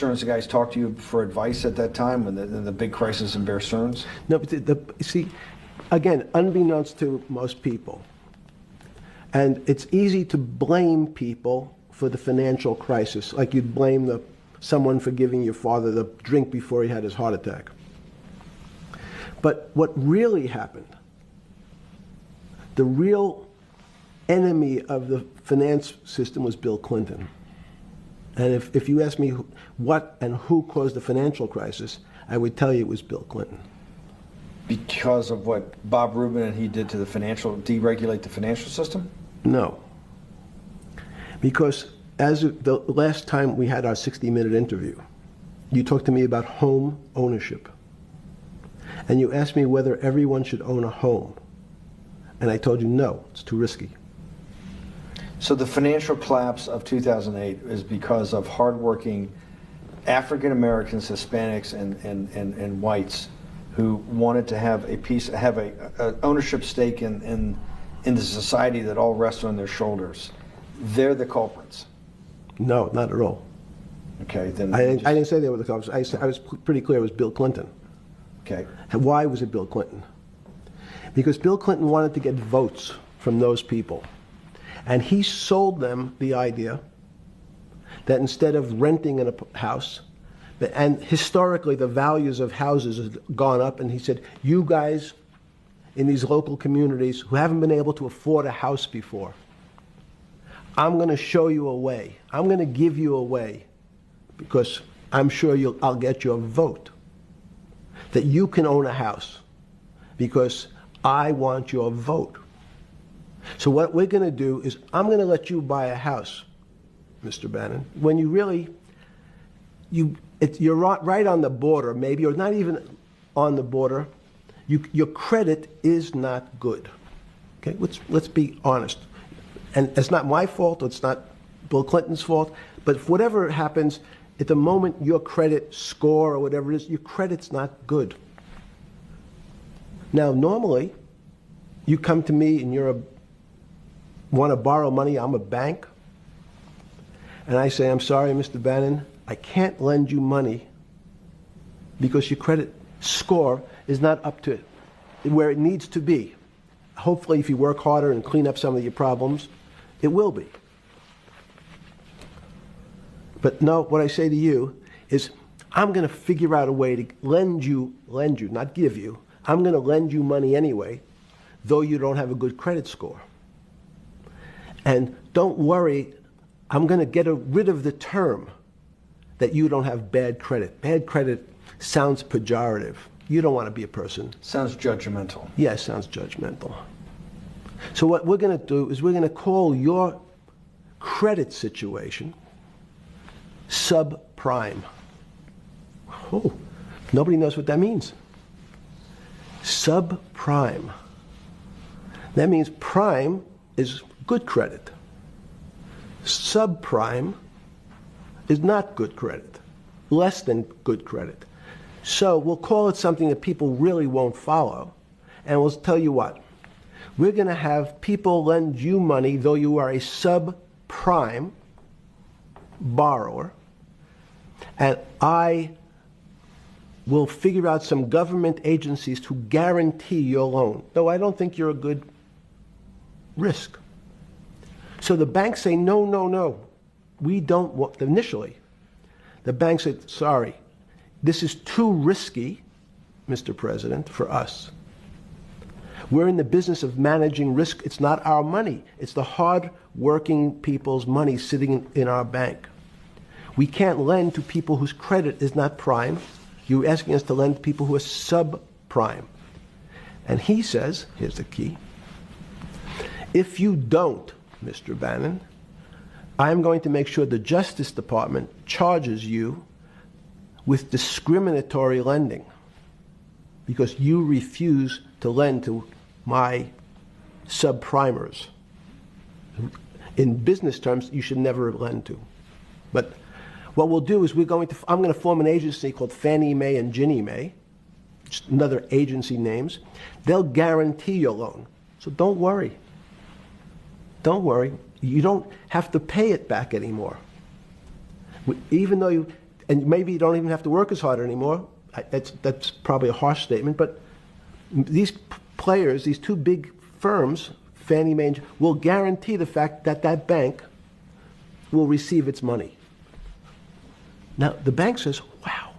insurance guys talk to you for advice at that time when the big crisis in Bear Stearns? No, but see, again, unbeknownst to most people, and it's easy to blame people for the financial crisis, like you'd blame someone for giving your father the drink before he had his heart attack. But what really happened, the real enemy of the finance system was Bill Clinton. And if you ask me what and who caused the financial crisis, I would tell you it was Bill Clinton. Because of what Bob Rubin and he did to deregulate the financial system? No. Because as the last time we had our 60-minute interview, you talked to me about home ownership. And you asked me whether everyone should own a home. And I told you no, it's too risky. So the financial collapse of 2008 is because of hardworking African Americans, Hispanics, and whites who wanted to have a ownership stake in the society that all rests on their shoulders. They're the culprits. No, not at all. Okay, then I didn't say they were the culprits. I was pretty clear it was Bill Clinton. Okay. And why was it Bill Clinton? Because Bill Clinton wanted to get votes from those people. And he sold them the idea that instead of renting in a house, and historically the values of houses have gone up, and he said, you guys in these local communities who haven't been able to afford a house before, I'm going to show you a way. I'm going to give you a way because I'm sure I'll get your vote that you can own a house because I want your vote. So what we're going to do is I'm going to let you buy a house, Mr. Bannon, when you really, you're right on the border, maybe, or not even on the border. Your credit is not good. Okay, let's be honest. And it's not my fault, it's not Bill Clinton's fault, but if whatever happens, at the moment your credit score or whatever it is, your credit's not good. Now, normally, you come to me and want to borrow money, I'm a bank, and I say, I'm sorry, Mr. Bannon, I can't lend you money because your credit score is not up to where it needs to be. Hopefully, if you work harder and clean up some of your problems, it will be. But no, what I say to you is, I'm going to figure out a way to lend you, not give you. I'm going to lend you money anyway, though you don't have a good credit score. And don't worry, I'm going to get rid of the term that you don't have bad credit. Bad credit sounds pejorative. You don't want to be a person. Sounds judgmental. Yes, sounds judgmental. So what we're going to do is we're going to call your credit situation subprime. Oh, nobody knows what that means. Subprime. That means prime is good credit. Subprime is not good credit, less than good credit. So we'll call it something that people really won't follow, and we'll tell you what. We're going to have people lend you money, though you are a subprime borrower, and I will figure out some government agencies to guarantee your loan, though I don't think you're a good risk. So the banks say, no, no, no, we don't want, initially, the bank said, sorry, this is too risky, Mr. President, for us. We're in the business of managing risk. It's not our money. It's the hard-working people's money sitting in our bank. We can't lend to people whose credit is not prime. You're asking us to lend to people who are subprime. And he says, here's the key, if you don't, Mr. Bannon, I'm going to make sure the Justice Department charges you with discriminatory lending because you refuse to lend to my subprimers. In business terms, you should never lend to. But what we'll do is I'm going to form an agency called Fannie Mae and Ginnie Mae, just another agency names. They'll guarantee your loan. So don't worry. Don't worry. You don't have to pay it back anymore. Even though and maybe you don't even have to work as hard anymore. That's probably a harsh statement, but these players, these two big firms, Fannie Mae, will guarantee the fact that that bank will receive its money. Now, the bank says, wow,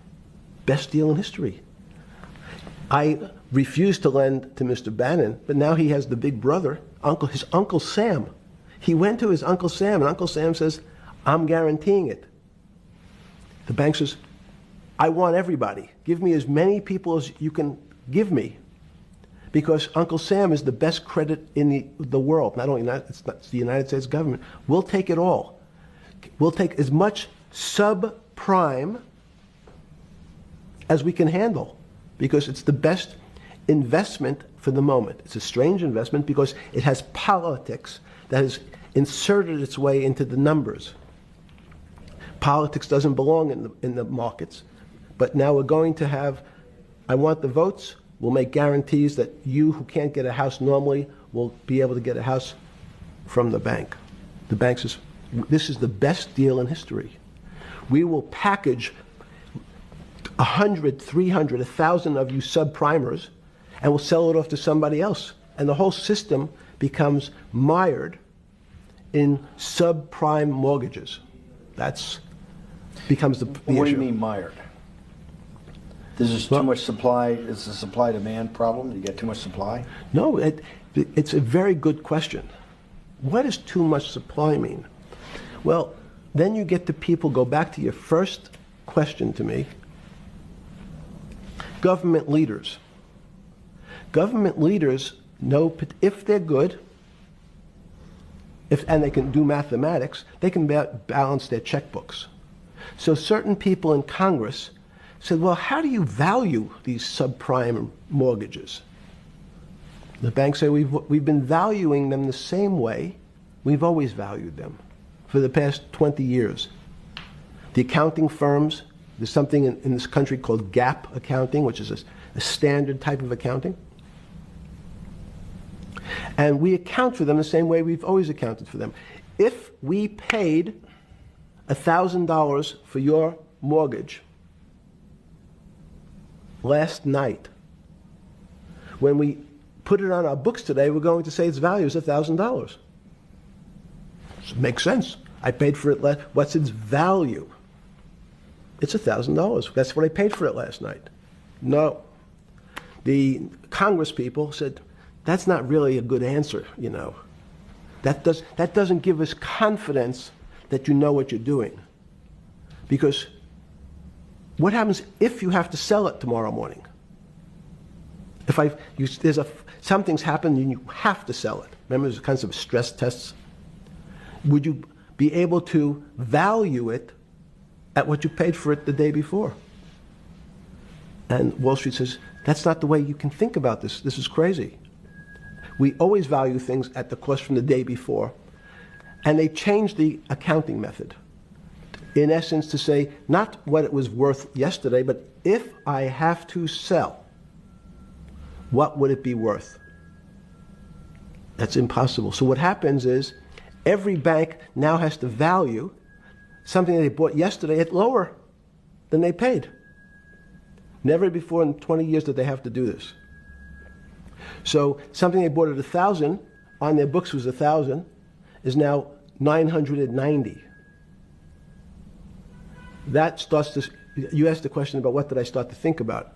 best deal in history. I refused to lend to Mr. Bannon, but now he has the big brother, his Uncle Sam. He went to his Uncle Sam, and Uncle Sam says, I'm guaranteeing it. The bank says, I want everybody. Give me as many people as you can give me, because Uncle Sam is the best credit in the world. Not only it's the United States government. We'll take it all. We'll take as much subprime as we can handle, because it's the best investment for the moment. It's a strange investment because it has politics that has inserted its way into the numbers. Politics doesn't belong in the markets, but now we're going to have, I want the votes, we'll make guarantees that you who can't get a house normally will be able to get a house from the bank. The bank says, this is the best deal in history. We will package 100, 300, 1,000 of you subprimers, and we'll sell it off to somebody else. And the whole system becomes mired in subprime mortgages. That's becomes the issue. What do you mean mired? There's just too much supply. It's a supply-demand problem. You get too much supply? No, it's a very good question. What does too much supply mean? Well, then you get to people, go back to your first question to me. Government leaders. Government leaders know if they're good, and they can do mathematics, they can balance their checkbooks. So certain people in Congress said, well, how do you value these subprime mortgages? The banks say, we've been valuing them the same way we've always valued them for the past 20 years. The accounting firms, there's something in this country called GAAP accounting, which is a standard type of accounting. And we account for them the same way we've always accounted for them. If we paid $1,000 for your mortgage last night, when we put it on our books today, we're going to say its value is $1,000. It makes sense. I paid for it what's its value? It's $1,000. That's what I paid for it last night. No. The Congress people said, that's not really a good answer, you know. That doesn't give us confidence that you know what you're doing. Because what happens if you have to sell it tomorrow morning? Something's happened and you have to sell it. Remember, there's kinds of stress tests. Would you be able to value it at what you paid for it the day before? And Wall Street says, that's not the way you can think about this. This is crazy. We always value things at the cost from the day before. And they changed the accounting method, in essence, to say not what it was worth yesterday, but if I have to sell, what would it be worth? That's impossible. So what happens is every bank now has to value something they bought yesterday at lower than they paid. Never before in 20 years did they have to do this. So something they bought at 1,000, on their books was 1,000, is now 990. That starts to, you asked the question about what did I start to think about.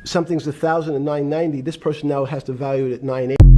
Something's 1,000 and 990, this person now has to value it at 980.